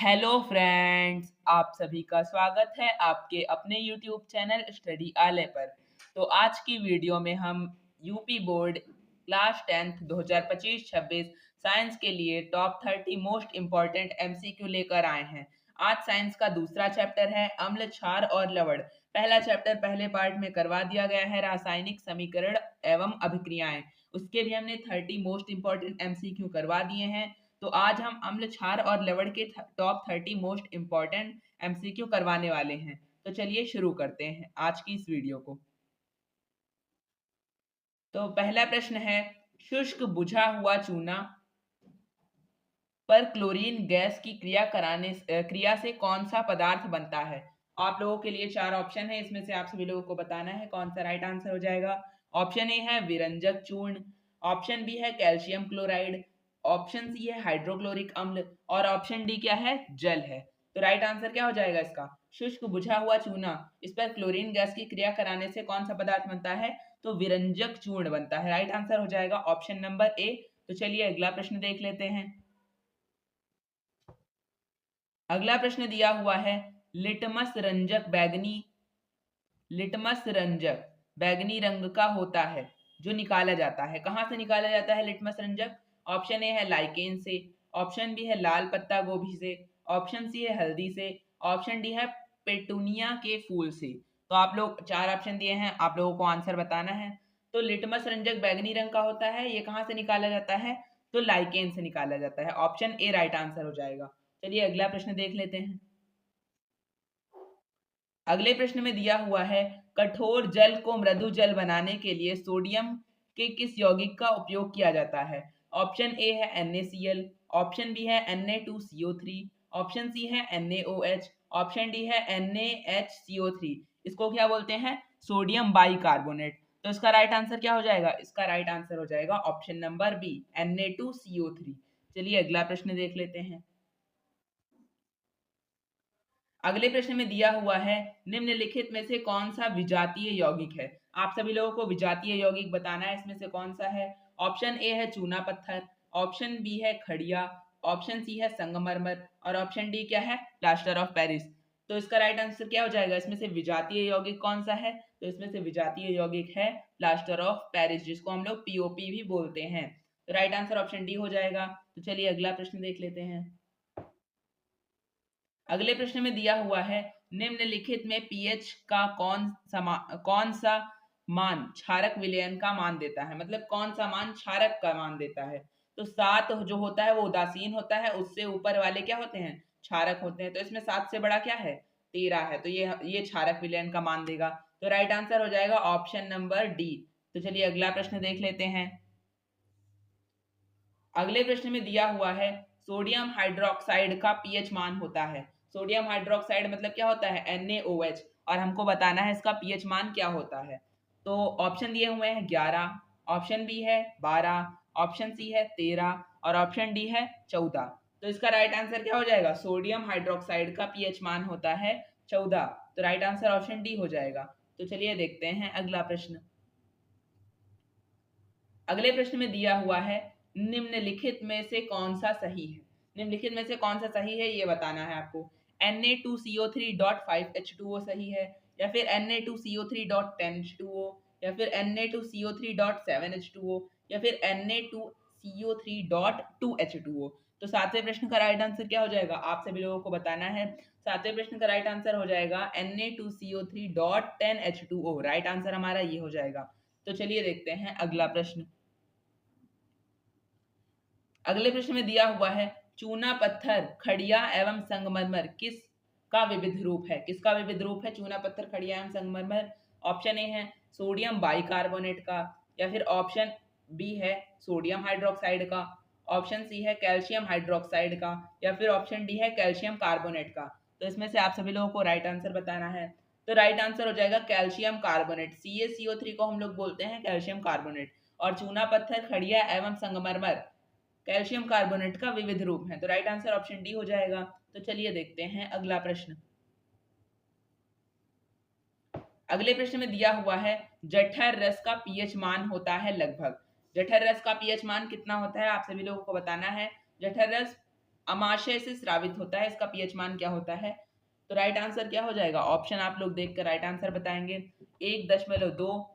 Hello friends, आप सभी का स्वागत है आपके अपने यूट्यूब चैनल स्टडी आले पर। तो आज की वीडियो में हम UP board class 10th 2025-26 science के लिए टॉप 30 मोस्ट इम्पॉर्टेंट एमसीक्यू लेकर आए हैं। आज साइंस का दूसरा चैप्टर है अम्ल, क्षार और लवण। पहला चैप्टर पहले पार्ट में करवा दिया गया है, रासायनिक समीकरण एवं अभिक्रियाएं। उसके भी हमने 30 मोस्ट इम्पॉर्टेंट एमसीक्यू करवा दिए हैं। तो आज हम अम्ल, क्षार और लवण के टॉप 30 मोस्ट इम्पॉर्टेंट एमसीक्यू करवाने वाले हैं। तो चलिए शुरू करते हैं आज की इस वीडियो को। तो पहला प्रश्न है, शुष्क बुझा हुआ चूना पर क्लोरीन गैस की क्रिया से कौन सा पदार्थ बनता है। आप लोगों के लिए चार ऑप्शन है, इसमें से आप सभी लोगों को बताना है कौन सा राइट आंसर हो जाएगा। ऑप्शन ए है विरंजक चूर्ण, ऑप्शन बी है कैल्शियम क्लोराइड, ऑप्शन सी है हाइड्रोक्लोरिक अम्ल और ऑप्शन डी क्या है, जल है। तो राइट आंसर क्या हो जाएगा इसका, शुष्क बुझा हुआ चूना, इस पर क्लोरीन गैस की क्रिया कराने से कौन सा पदार्थ बनता है, तो विरंजक चूर्ण बनता है। राइट आंसर हो जाएगा ऑप्शन नंबर ए। तो चलिए अगला प्रश्न देख लेते हैं। अगला प्रश्न दिया हुआ है, लिटमस रंजक बैगनी रंग का होता है जो निकाला जाता है। कहां से निकाला जाता है लिटमस रंजक? ऑप्शन ए है लाइकेन से, ऑप्शन बी है लाल पत्ता गोभी से, ऑप्शन सी है हल्दी से, ऑप्शन डी है पेटूनिया के फूल से। तो आप लोग चार ऑप्शन दिए हैं, आप लोगों को आंसर बताना है। तो लिटमस रंजक बैगनी रंग का होता है, ये कहां से निकाला जाता है, तो लाइकेन से निकाला जाता है। ऑप्शन ए राइट आंसर हो जाएगा। चलिए अगला प्रश्न देख लेते हैं। अगले प्रश्न में दिया हुआ है, कठोर जल को मृदु जल बनाने के लिए सोडियम के किस यौगिक का उपयोग किया जाता है। ऑप्शन ए है NaCl, ऑप्शन बी है Na2CO3, ऑप्शन सी है NaOH, ऑप्शन डी है NaHCO3। इसको क्या बोलते हैं, सोडियम बाइकार्बोनेट। तो इसका राइट आंसर क्या हो जाएगा, इसका राइट आंसर हो जाएगा ऑप्शन नंबर बी, Na2CO3। चलिए अगला प्रश्न देख लेते हैं। अगले प्रश्न में दिया हुआ है, निम्नलिखित में से कौन सा विजातीय यौगिक है। आप सभी लोगों को विजातीय यौगिक बताना है, इसमें से कौन सा है। ऑप्शन ए है चूना पत्थर, ऑप्शन बी है खड़िया, ऑप्शन सी है संगमरमर और ऑप्शन डी क्या है, प्लास्टर ऑफ पेरिस। तो इसका राइट आंसर क्या हो जाएगा, इसमें से विजातीय यौगिक कौन सा है, तो इसमें से विजातीय यौगिक है प्लास्टर ऑफ पेरिस, जिसको हम लोग पीओपी भी बोलते हैं। तो राइट आंसर ऑप्शन डी हो जाएगा। तो चलिए अगला प्रश्न देख लेते हैं। अगले प्रश्न में दिया हुआ है, निम्नलिखित में पीएच का कौन सा मान क्षारक विलयन का मान देता है, मतलब कौन सा मान क्षारक का मान देता है। तो 7 जो होता है वो उदासीन होता है, उससे ऊपर वाले क्या होते हैं, क्षारक होते हैं। तो इसमें 7 से बड़ा क्या है, 13 है, तो ये क्षारक विलयन का मान देगा। तो राइट आंसर हो जाएगा ऑप्शन नंबर डी। तो चलिए अगला प्रश्न देख लेते हैं। अगले प्रश्न में दिया हुआ है, सोडियम हाइड्रोक्साइड का पीएच मान होता है। सोडियम हाइड्रोक्साइड मतलब क्या होता है, NaOH, और हमको बताना है इसका पीएच मान क्या होता है। तो ऑप्शन दिए हुए हैं 11, ऑप्शन बी है 12, ऑप्शन सी है 13 और ऑप्शन डी है 14। तो इसका राइट आंसर क्या हो जाएगा, सोडियम हाइड्रोक्साइड का पीएच मान होता है 14। तो राइट आंसर ऑप्शन डी हो जाएगा। तो चलिए देखते हैं अगला प्रश्न। अगले प्रश्न में दिया हुआ है, निम्नलिखित में से कौन सा सही है। निम्नलिखित में से कौन सा सही है ये बताना है आपको। Na2CO3.5H2O सही है, या फिर Na2CO3.10H2O, या फिर Na2CO3.7H2O, या फिर Na2CO3.2H2O। तो सातवें प्रश्न का राइट आंसर क्या हो जाएगा, आप सभी लोगों को बताना है। सातवें प्रश्न का राइट आंसर हो जाएगा Na2CO3.10H2O। राइट आंसर हमारा ये हो जाएगा। तो चलिए देखते हैं अगला प्रश्न। अगले प्रश्न में दिया हुआ है, चूना पत्थर, खड़िया एवं संगमरमर किस का विविध रूप है। किसका विविध रूप है चूना पत्थर, खड़िया एवं संगमरमर? ऑप्शन ए है सोडियम बाइकार्बोनेट का, या फिर ऑप्शन बी है सोडियम हाइड्रोक्साइड का, ऑप्शन सी है कैल्शियम हाइड्रोक्साइड का, या फिर ऑप्शन डी है कैल्शियम कार्बोनेट का। तो इसमें से आप सभी लोगों को राइट आंसर बताना है। तो राइट आंसर हो जाएगा कैल्शियम कार्बोनेट। CaCO3 को हम लोग बोलते हैं कैल्शियम कार्बोनेट, और चूना पत्थर, खड़िया एवं संगमरमर कैल्शियम कार्बोनेट का विविध रूप है। तो राइट आंसर ऑप्शन डी हो जाएगा। तो चलिए देखते हैं अगला प्रश्न। अगले प्रश्न में दिया हुआ है, जठर रस का पीएच मान होता है लगभग। जठर रस का पीएच मान कितना होता है, आप सभी लोगों को बताना है। जठर रस अमाशय से स्रावित होता है, इसका पीएच मान क्या होता है? तो राइट आंसर क्या हो जाएगा? ऑप्शन आप लोग देखकर राइट आंसर बताएंगे। 1.2,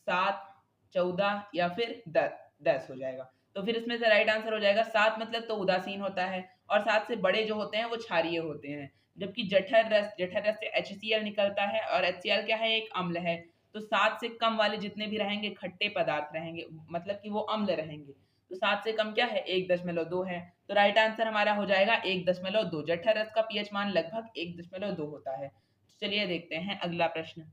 7, 14 या फिर 10 हो जाएगा। तो फिर इसमें से राइट आंसर हो जाएगा 7, मतलब तो उदासीन होता है, और 7 से बड़े जो होते हैं वो क्षारीय होते हैं। जबकि जठर रस से HCl निकलता है, और HCl क्या है? एक अम्ल है। तो 7 से कम वाले जितने भी रहेंगे खट्टे पदार्थ रहेंगे, मतलब कि वो अम्ल रहेंगे। तो 7 से कम क्या है? 1.2 है। तो राइट आंसर हमारा हो जाएगा 1.2। जठर रस का पीएच मान लगभग 1.2 होता है। तो चलिए देखते हैं अगला प्रश्न।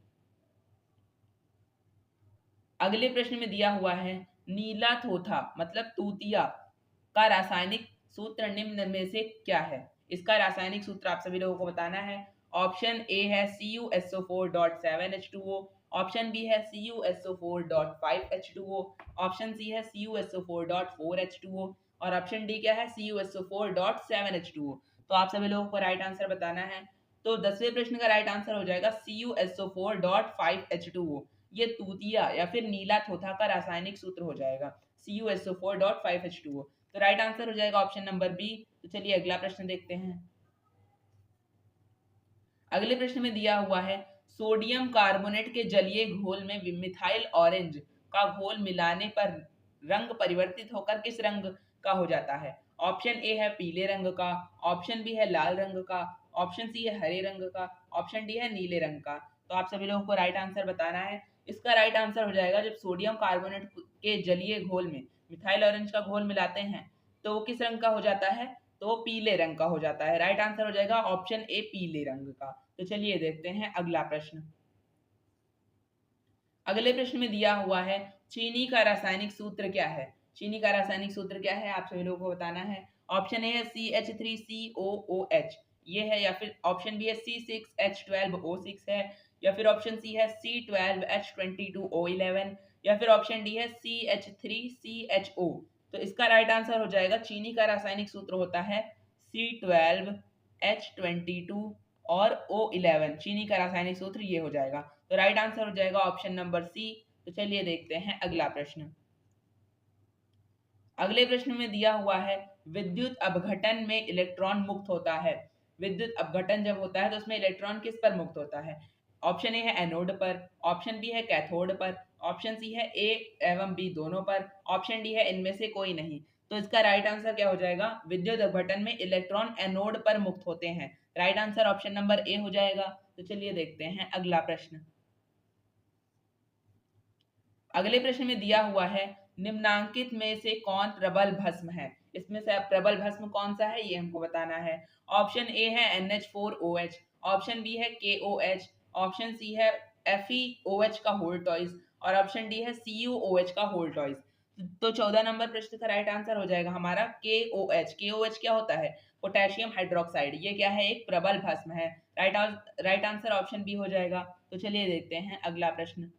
अगले प्रश्न में दिया हुआ है, नीला थोथा मतलब तूतिया का रासायनिक सूत्र निम्न में से क्या है? इसका रासायनिक सूत्र आप सभी लोगों को बताना है। ऑप्शन ए है CuSO4.7H2O, ऑप्शन बी है CuSO4.5H2O, ऑप्शन सी है CuSO4.4H2O, और ऑप्शन डी क्या है? CuSO4.7H2O। तो आप सभी लोगों को राइट आंसर बताना है। तो 10वें प्रश्न का राइट आंसर हो जाएगा CuSO4.5H2O। ये तूतिया या फिर नीला थोथा का रासायनिक सूत्र हो जाएगा CuSO4.5H2O। तो राइट आंसर हो जाएगा ऑप्शन नंबर बी। तो चलिए अगला प्रश्न देखते हैं। अगले प्रश्न में दिया हुआ है, सोडियम कार्बोनेट के जलीय घोल में मिथाइल ऑरेंज का घोल मिलाने पर रंग परिवर्तित होकर किस रंग का हो जाता है? ऑप्शन ए है पीले रंग का, ऑप्शन बी है लाल रंग का, ऑप्शन सी है हरे रंग का, ऑप्शन डी है नीले रंग का। तो आप सभी लोगों को राइट आंसर बताना है। इसका राइट आंसर हो जाएगा, जब सोडियम कार्बोनेट के जलीय घोल में मिथाइल ऑरेंज का घोल मिलाते हैं तो वो किस रंग का हो जाता है? तो वो पीले रंग का हो जाता है। राइट आंसर हो जाएगा ऑप्शन ए पीले रंग का। तो चलिए देखते हैं अगला प्रश्न। अगले प्रश्न में दिया हुआ है, चीनी का रासायनिक सूत्र क्या है? चीनी का रासायनिक सूत्र क्या है? आप सभी लोगों को बताना है। ऑप्शन ए है CH3COOH, ये है, या फिर ऑप्शन बी है C6H12O6 है, या फिर ऑप्शन सी है C12H22O11, या फिर ऑप्शन डी है CH3CHO। तो इसका राइट आंसर हो जाएगा, चीनी का रासायनिक सूत्र होता है C12H22 और O11। चीनी का रासायनिक सूत्र ये हो जाएगा। तो राइट आंसर हो जाएगा ऑप्शन नंबर सी। तो चलिए देखते हैं अगला प्रश्न। अगले प्रश्न में दिया हुआ है, विद्युत अपघटन में इलेक्ट्रॉन मुक्त होता है। विद्युत अपघटन जब होता है तो उसमें इलेक्ट्रॉन किस पर मुक्त होता है? ऑप्शन ए है एनोड पर, ऑप्शन बी है कैथोड पर, ऑप्शन सी है ए एवं बी दोनों पर, ऑप्शन डी है इनमें से कोई नहीं। तो इसका राइट आंसर क्या हो जाएगा? विद्युत अपघटन में इलेक्ट्रॉन एनोड पर मुक्त होते हैं। Right answer option number A हो जाएगा। तो चलिए देखते हैं अगला प्रश्न। अगले प्रश्न में दिया हुआ है, निम्नांकित में से कौन प्रबल भस्म है? इसमें से प्रबल भस्म कौन सा है ये हमको बताना है। ऑप्शन ए है NH4OH, ऑप्शन बी है KOH, ऑप्शन सी है FeOH का होल टॉइस, और ऑप्शन डी है CuOH का होल टॉइस। तो 14 नंबर प्रश्न का राइट आंसर हो जाएगा हमारा KOH। KOH क्या होता है? Potassium hydroxide. ये क्या है? एक प्रबल भस्म है। राइट आंसर ऑप्शन बी हो जाएगा। तो चलिए देखते हैं अगला प्रश्न।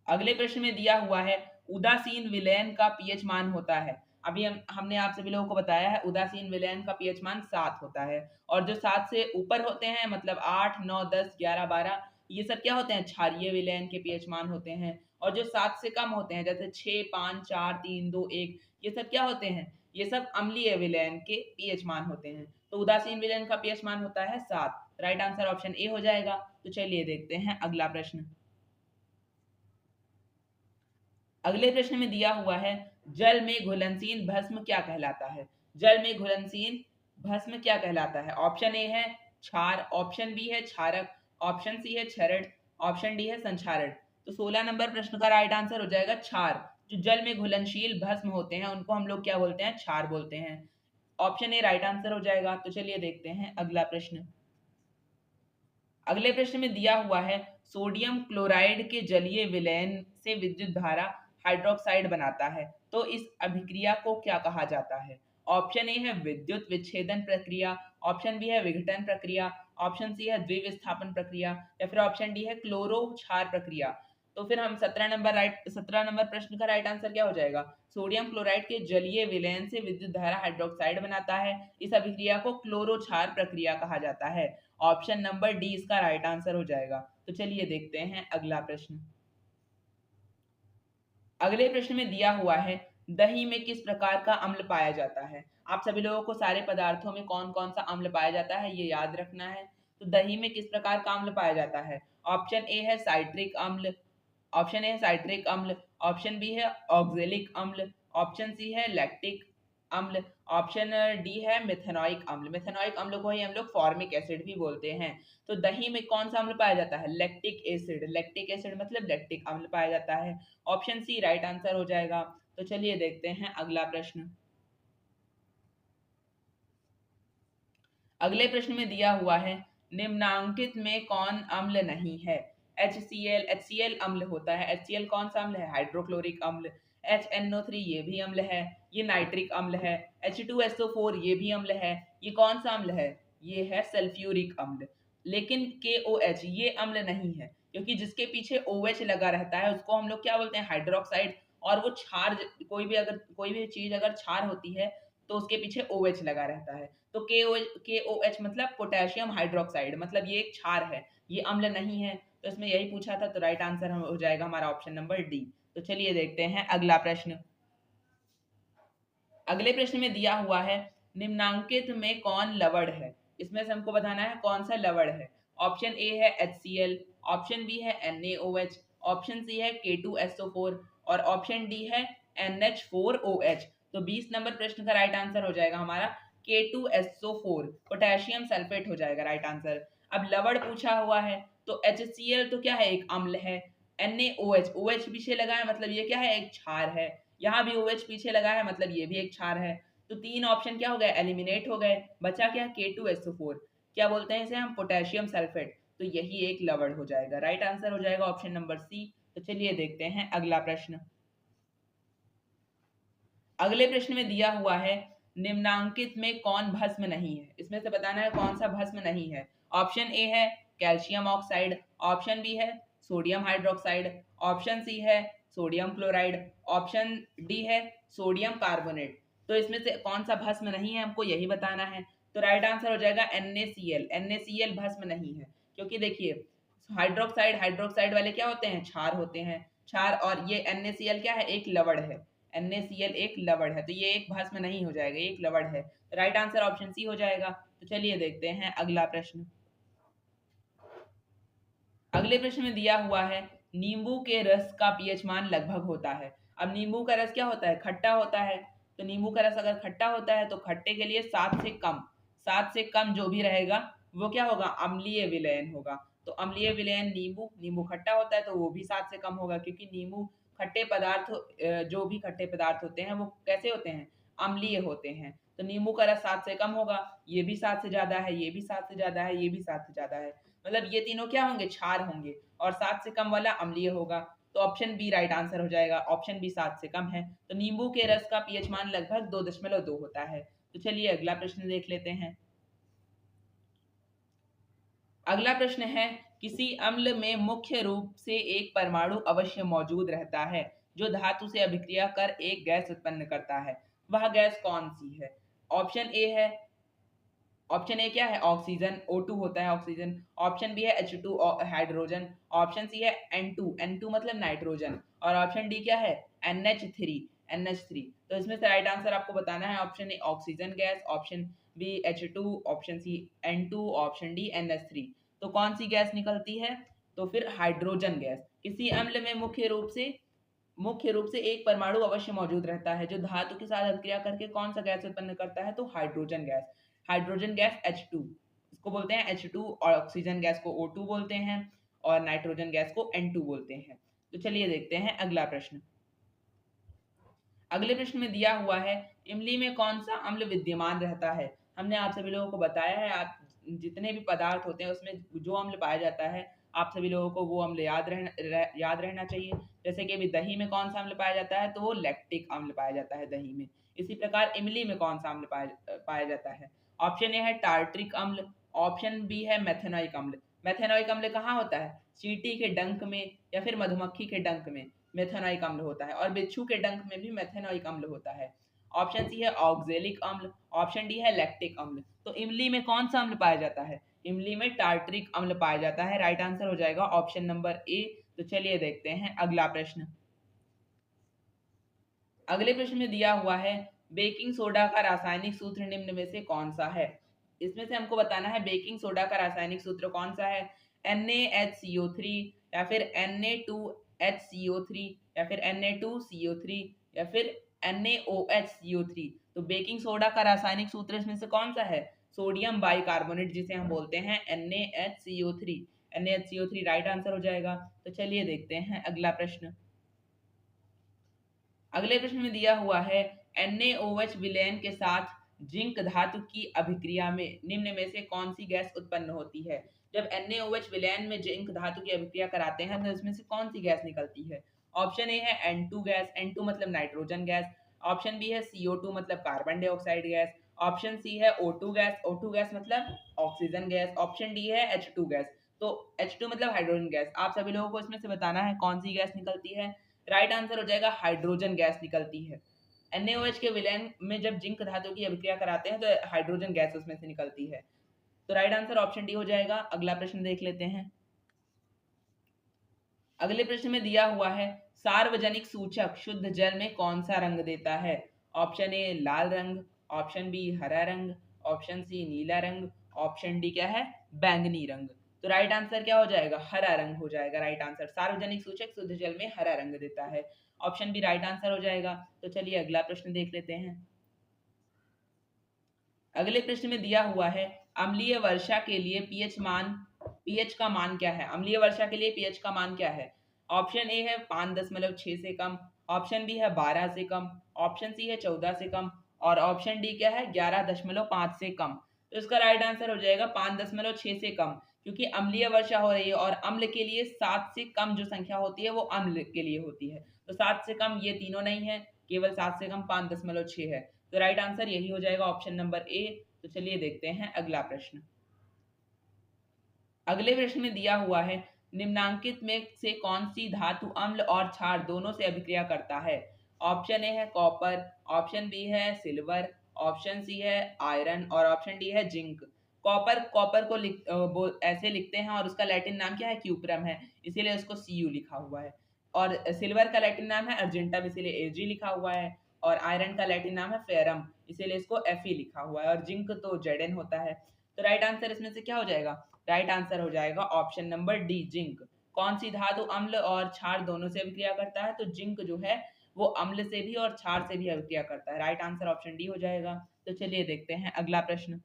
अगले प्रश्न में दिया हुआ है, उदासीन विलयन का पीएच मान होता है। अभी हमने आप सभी लोगों को बताया है, उदासीन विलयन का पीएच मान 7 होता है, और जो 7 से ऊपर होते हैं मतलब 8, 9, 10, 11, 12, ये सब क्या होते हैं? क्षारीय विलयन के पीएच मान होते हैं। और जो 7 से कम होते हैं जैसे 6, 5, 4, 3, 2, 1, ये सब क्या होते हैं? ये सब अम्लीय विलयन के पीएच मान होते हैं। तो उदासीन विलयन का पीएच मान होता है 7। राइट आंसर ऑप्शन ए हो जाएगा। तो चलिए देखते हैं अगला प्रश्न। अगले प्रश्न में दिया हुआ है, जल में घुलनशील भस्म क्या कहलाता है? जल में घुलनशील भस्म क्या कहलाता है? ऑप्शन ए है क्षार, ऑप्शन बी है क्षारक, ऑप्शन सी है क्षरण, ऑप्शन डी है संक्षारण। तो 16 नंबर प्रश्न का राइट आंसर हो जाएगा क्षार। जो जल में घुलनशील भस्म होते हैं उनको हम लोग क्या बोलते हैं? क्षार बोलते हैं। ऑप्शन ए राइट आंसर हो जाएगा। तो चलिए देखते हैं अगला प्रश्न। अगले प्रश्न में दिया हुआ है, सोडियम क्लोराइड के जलीय विलयन से विद्युत धारा हाइड्रोक्साइड बनाता है, तो इस अभिक्रिया को क्या कहा जाता है? ऑप्शन ए है विद्युत विच्छेदन प्रक्रिया, ऑप्शन बी है विघटन प्रक्रिया, ऑप्शन सी है द्विविस्थापन प्रक्रिया, या फिर ऑप्शन डी है क्लोरो क्षार प्रक्रिया। तो फिर हम 17 नंबर प्रश्न का राइट आंसर क्या हो जाएगा? सोडियम क्लोराइड के जलीय विलयन से विद्युत धारा हाइड्रोक्साइड बनाता है। इस अभिक्रिया को क्लोरो क्षार प्रक्रिया कहा जाता है। ऑप्शन नंबर डी इसका राइट आंसर हो जाएगा। तो चलिए देखते हैं अगला प्रश्न। अगले प्रश्न में दिया हुआ है, दही में किस प्रकार का अम्ल पाया जाता है? आप सभी लोगों को सारे पदार्थों में कौन कौन सा अम्ल पाया जाता है ये याद रखना है। तो दही में किस प्रकार का अम्ल पाया जाता है? ऑप्शन ए है साइट्रिक अम्ल, ऑप्शन ए है साइट्रिक अम्ल, ऑप्शन बी है ऑक्जेलिक अम्ल, ऑप्शन सी है लैक्टिक अम्ल, ऑप्शन डी है मेथेनॉइक अम्ल। मेथेनॉइक अम्ल को ही हम लोग फॉर्मिक एसिड भी बोलते हैं। तो दही में कौन सा अम्ल पाया जाता है? Lactic acid. लैक्टिक एसिड मतलब लैक्टिक अम्ल पाया जाता है। ऑप्शन सी राइट आंसर हो जाएगा। तो चलिए देखते हैं अगला प्रश्न। अगले प्रश्न में दिया हुआ है निम्नांकित में कौन अम्ल नहीं है? HCl, HCl अम्ल होता है। HCl कौन सा अम्ल है? हाइड्रोक्लोरिक अम्ल। HNO3 ये भी अम्ल है, ये नाइट्रिक अम्ल है। H2SO4 ये भी अम्ल है, ये कौन सा अम्ल है? ये है सल्फ्यूरिक अम्ल। लेकिन KOH ये अम्ल नहीं है, क्योंकि जिसके पीछे OH लगा रहता है उसको हम लोग क्या बोलते हैं? हाइड्रोक्साइड। और वो क्षार, कोई भी चीज अगर क्षार होती है तो उसके पीछे OH लगा रहता है। तो KOH मतलब पोटेशियम हाइड्रोक्साइड, मतलब ये एक क्षार है, ये अम्ल नहीं है। तो इसमें यही पूछा था, तो राइट आंसर हो जाएगा हमारा ऑप्शन नंबर डी। तो चलिए देखते हैं अगला प्रश्न। अगले प्रश्न में दिया हुआ है निम्नांकित में कौन लवण है? इसमें से हमको बताना है कौन सा लवण है। ऑप्शन ए है HCl, ऑप्शन बी है NaOH, ऑप्शन सी है K2SO4 और ऑप्शन डी है NH4OH। तो 20 नंबर प्रश्न का राइट आंसर हो जाएगा हमारा K2SO4, पोटेशियम सल्फेट हो जाएगा राइट आंसर। अब लवण पूछा हुआ है तो HCl तो क्या है? एक अम्ल है। NaOH, OH पीछे लगा है मतलब ये क्या है? एक क्षार है। यहाँ भी OH पीछे लगा है मतलब ये भी एक क्षार है। तो तीन ऑप्शन क्या हो गए? एलिमिनेट हो गए। बचा क्या? K2SO4। क्या बोलते हैं इसे हम? Potassium sulphate. तो यही एक लवण हो जाएगा। राइट आंसर हो जाएगा ऑप्शन नंबर सी। तो चलिए देखते हैं अगला प्रश्न। अगले प्रश्न में दिया हुआ है निम्नांकित में कौन भस्म नहीं है? इसमें से बताना है कौन सा भस्म नहीं है। ऑप्शन ए है कैल्शियम ऑक्साइड, ऑप्शन बी है सोडियम हाइड्रोक्साइड, ऑप्शन सी है सोडियम क्लोराइड, ऑप्शन डी है सोडियम कार्बोनेट। तो इसमें से कौन सा भस्म नहीं है हमको यही बताना है। तो राइट आंसर हो जाएगा NaCl। NaCl भस्म नहीं है, क्योंकि देखिए हाइड्रोक्साइड, हाइड्रोक्साइड वाले क्या होते हैं? क्षार होते हैं, क्षार। और ये NaCl क्या है? एक लवण है। NaCl एक लवण है, तो ये एक भस्म नहीं हो जाएगा, एक लवण है। तो राइट आंसर ऑप्शन सी हो जाएगा। तो चलिए देखते हैं अगला प्रश्न। अगले प्रश्न में दिया हुआ है नींबू के रस का पीएच मान लगभग होता है। अब नींबू का रस क्या होता है? खट्टा होता है। तो नींबू का रस अगर खट्टा होता है तो खट्टे के लिए 7 से कम, 7 से कम जो भी रहेगा वो क्या होगा? अम्लीय विलयन होगा। तो अम्लीय विलयन नींबू, नींबू खट्टा होता है तो वो भी 7 से कम होगा, क्योंकि नींबू खट्टे पदार्थ, जो भी खट्टे पदार्थ होते हैं वो कैसे होते हैं? अम्लीय होते हैं। तो नींबू का रस 7 से कम होगा, ये भी 7 से ज्यादा है, ये भी 7 से ज्यादा है, ये भी 7 से ज्यादा है। मतलब ये तीनों क्या होंगे? क्षार होंगे। और 7 से कम वाला अम्लीय होगा। तो ऑप्शन बी राइट आंसर हो जाएगा। ऑप्शन बी 7 से कम है। तो नींबू के रस का पीएच मान लगभग 2.2 होता है। तो चलिए अगला प्रश्न देख लेते हैं। अगला प्रश्न है किसी अम्ल में मुख्य रूप से एक परमाणु अवश्य मौजूद रहता है जो धातु से अभिक्रिया कर एक गैस उत्पन्न करता है। वह गैस कौन सी है? ऑप्शन ए है, ऑप्शन ए क्या है? ऑक्सीजन, O2 होता है ऑक्सीजन। ऑप्शन बी है H2 हाइड्रोजन, ऑप्शन सी है N2, N2 मतलब नाइट्रोजन, और ऑप्शन डी क्या है? NH3, NH3। तो इसमें से राइट आंसर आपको बताना है। Option A oxygen gas, option B H2, option C N2, option D NH3। तो कौन सी गैस निकलती है? तो फिर हाइड्रोजन गैस। किसी अम्ल में मुख्य रूप से एक परमाणु अवश्य मौजूद रहता है जो धातु के साथ अभिक्रिया करके कौन सा गैस उत्पन्न करता है? तो hydrogen gas. Hydrogen gas H2, इसको बोलते हैं H2, और ऑक्सीजन गैस को O2 बोलते हैं, और नाइट्रोजन गैस को N2 बोलते हैं। तो चलिए देखते हैं अगला प्रश्न। अगले प्रश्न में दिया हुआ है इमली में कौन सा अम्ल विद्यमान रहता है? हमने आप सभी लोगों को बताया है, आप जितने भी पदार्थ होते हैं उसमें जो अम्ल पाया जाता है आप सभी लोगों को वो अम्ल याद रहना चाहिए। जैसे कि अभी दही में कौन सा अम्ल पाया जाता है? तो वो लैक्टिक अम्ल पाया जाता है दही में। इसी प्रकार इमली में कौन सा अम्ल पाया जाता है? ऑप्शन ए है टार्ट्रिक अम्ल, ऑप्शन बी है मेथेनॉइक अम्ल। मेथेनॉइक अम्ल कहाँ होता है? चींटी के डंक में या फिर मधुमक्खी के डंक में मेथेनॉइक अम्ल होता है, और बिच्छू के डंक में भी मेथेनॉइक अम्ल होता है। ऑप्शन सी है ऑक्जेलिक अम्ल, ऑप्शन डी है लैक्टिक अम्ल। तो इमली में कौन सा अम्ल पाया जाता है? इमली में टार्ट्रिक अम्ल पाया जाता है। राइट आंसर हो जाएगा ऑप्शन नंबर ए। तो चलिए देखते हैं अगला प्रश्न। अगले प्रश्न में दिया हुआ है बेकिंग सोडा का रासायनिक सूत्र निम्न में से कौन सा है। इसमें से हमको बताना है बेकिंग सोडा का रासायनिक सूत्र कौन सा है। NaHCO3 या फिर Na2HCO3 या फिर Na2CO3 या फिर NaOHCO3। तो बेकिंग सोडा का रासायनिक सूत्र इसमें से कौन सा है, सोडियम बाइकार्बोनेट जिसे हम बोलते हैं NaHCO3। NaHCO3 राइट आंसर हो जाएगा। तो चलिए देखते हैं अगला प्रश्न। अगले प्रश्न में दिया हुआ है NaOH विलयन के साथ जिंक धातु की अभिक्रिया में निम्न में से कौन सी गैस उत्पन्न होती है। जब NaOH विलयन में जिंक धातु की अभिक्रिया कराते हैं तो इसमें से कौन सी गैस निकलती है। ऑप्शन ए है N2 गैस, N2 मतलब नाइट्रोजन गैस। ऑप्शन बी है CO2 मतलब carbon dioxide gas. Option C है O2 गैस, O2 गैस मतलब ऑक्सीजन गैस। ऑप्शन डी है H2 गैस। तो H2 मतलब हाइड्रोजन गैस। आप सभी लोगों को इसमें से बताना है कौन सी गैस निकलती है। राइट आंसर हो जाएगा हाइड्रोजन गैस निकलती है। NaOH के विलयन में जब जिंक धातु की अभिक्रिया कराते हैं तो हाइड्रोजन गैस उसमें से निकलती है। तो राइट आंसर ऑप्शन डी हो जाएगा। अगला प्रश्न देख लेते हैं। अगले प्रश्न में दिया हुआ है सार्वजनिक सूचक शुद्ध जल में कौन सा रंग देता है। ऑप्शन ए लाल रंग, ऑप्शन बी हरा रंग, ऑप्शन सी नीला रंग, ऑप्शन डी क्या है बैंगनी रंग। तो राइट आंसर क्या हो जाएगा, हरा रंग हो जाएगा। राइट आंसर सार्वजनिक सूचक शुद्ध जल में हरा रंग देता है। ऑप्शन बी राइट आंसर हो जाएगा। तो चलिए अगला प्रश्न देख लेते हैं। अगले प्रश्न में दिया हुआ है अम्लीय वर्षा के लिए पीएच का मान क्या है। अम्लीय वर्षा के लिए पीएच का मान क्या है। ऑप्शन ए है 5.6 से कम, ऑप्शन बी है 12 से कम, ऑप्शन सी है 14 से कम और ऑप्शन डी क्या है 11.5 से कम। तो इसका राइट आंसर हो जाएगा 5.6 से कम, क्योंकि अम्लीय वर्षा हो रही है और अम्ल के लिए 7 से कम जो संख्या होती है वो अम्ल के लिए होती है। तो 7 से कम ये तीनों नहीं है, केवल 7 से कम 5.6 है। तो राइट आंसर यही हो जाएगा ऑप्शन नंबर ए। तो चलिए देखते हैं अगला प्रश्न। अगले प्रश्न में दिया हुआ है निम्नांकित में से कौन सी धातु अम्ल और क्षार दोनों से अभिक्रिया करता है। ऑप्शन ए है कॉपर, ऑप्शन बी है सिल्वर, ऑप्शन सी है आयरन और ऑप्शन डी है जिंक। कॉपर को ऐसे लिखते हैं और उसका लैटिन नाम क्या है क्यूप्रम है, इसीलिए उसको Cu लिखा हुआ है। और सिल्वर का लैटिन नाम है अर्जेंटम, इसीलिए Ag लिखा हुआ है। और आयरन का लैटिन नाम है फेरम, इसीलिए इसको Fe लिखा हुआ है। और जिंक तो Zn होता है। तो राइट आंसर इसमें से क्या हो जाएगा, राइट आंसर हो जाएगा ऑप्शन नंबर डी जिंक। कौन सी धातु अम्ल और क्षार दोनों से अभिक्रिया करता है, तो जिंक जो है वो अम्ल से भी और क्षार से भी अभिक्रिया करता है। राइट आंसर ऑप्शन डी हो जाएगा। तो चलिए देखते हैं अगला प्रश्न।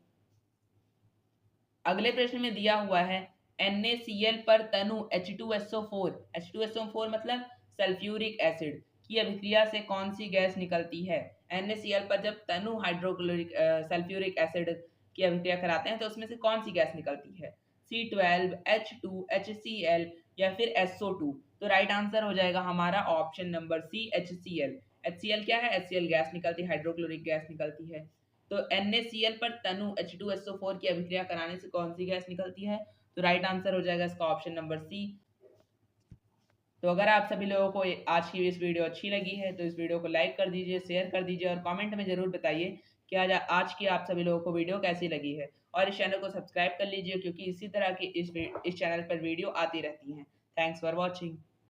अगले प्रश्न में दिया हुआ है NaCl पर तनु H2SO4 मतलब सल्फ्यूरिक एसिड की अभिक्रिया से कौन सी गैस निकलती है। NaCl पर जब तनु हाइड्रोक्लोरिक सल्फ्यूरिक एसिड की अभिक्रिया कराते हैं तो उसमें से कौन सी गैस निकलती है, C12, H2, HCl या फिर SO2। तो राइट आंसर हो जाएगा हमारा option number C HCl। HCl क्या है, HCl गैस निकलती है, हाइड्रोक्लोरिक गैस निकलती है। तो NaCl पर तनु H2SO4 की अभिक्रिया कराने से कौन सी गैस निकलती है, तो राइट आंसर हो जाएगा इसका ऑप्शन नंबर सी। तो अगर आप सभी लोगों को आज की इस वीडियो अच्छी लगी है तो इस वीडियो को लाइक कर दीजिए, शेयर कर दीजिए और कमेंट में जरूर बताइए कि आज की आप सभी लोगों को वीडियो कैसी लगी है। और इस चैनल को सब्सक्राइब कर लीजिए क्योंकि इसी तरह की इस चैनल पर वीडियो आती रहती हैं। Thanks for watching.